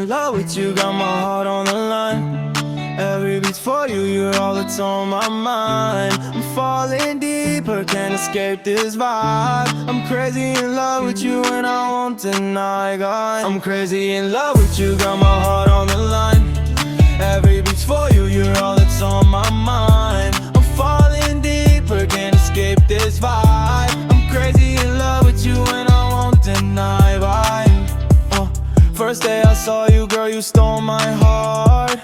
in love with you, got my heart on the line. Every beat's for you, you're all that's on my mind. I'm falling deeper, can't escape this vibe. I'm crazy in love with you and I won't deny, God. I'm crazy in love with you, got my heart on the line. Every beat's for you, you're all that's on my mind. I'm falling deeper, can't escape this vibe. I'm crazy in love with you and I won't deny, vibe. First day I saw you, girl, you stole my heart.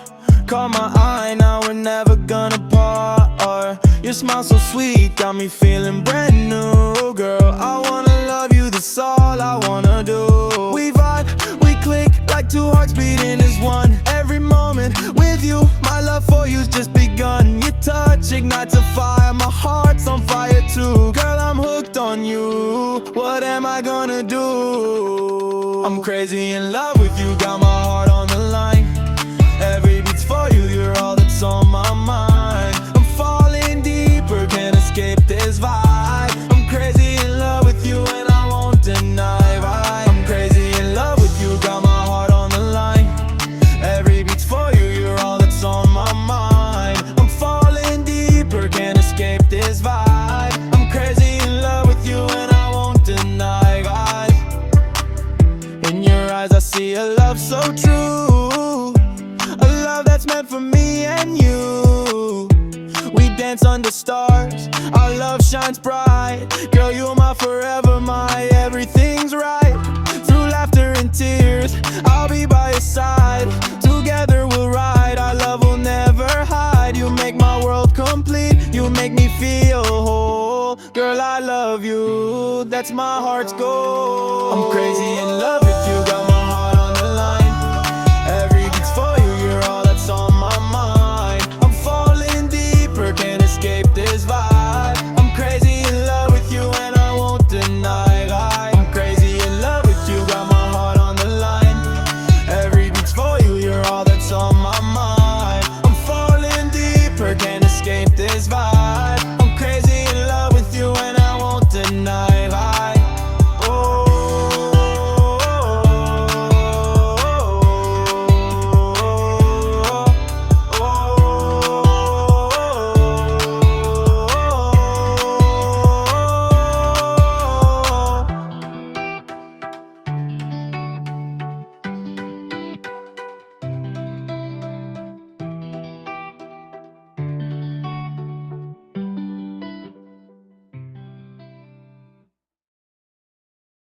Caught my eye, now we're never gonna part. Your smile so sweet, got me feeling brand new. Girl, I wanna love you, that's all I wanna do. We vibe, we click, like two hearts beating as one. Every moment with you, my love for you's just begun. Your touch ignites a fire, my heart's on fire too. Girl, I'm hooked on you, what am I gonna do? I'm crazy in love with you, got my heart on the line. Every beat's for you, you're all that's on my mind. I'm falling deeper, can't escape this vibe. I'm crazy in love with you and I won't deny, vibe. I'm crazy in love with you, got my heart on the line. Every beat's for you, you're all that's on my mind. I'm falling deeper, can't escape this vibe. I'm crazy in love with you and I won't deny, guys. In your eyes I see a love so true, a love that's meant for me and you. We dance under stars, our love shines bright. Girl, you're my forever, my everything's right. Through laughter and tears, I'll be by your side. Together we'll ride, our love will never hide. You make my world complete, you make me feel whole. Girl, I love you, that's my heart's goal. I'm crazy in love with you,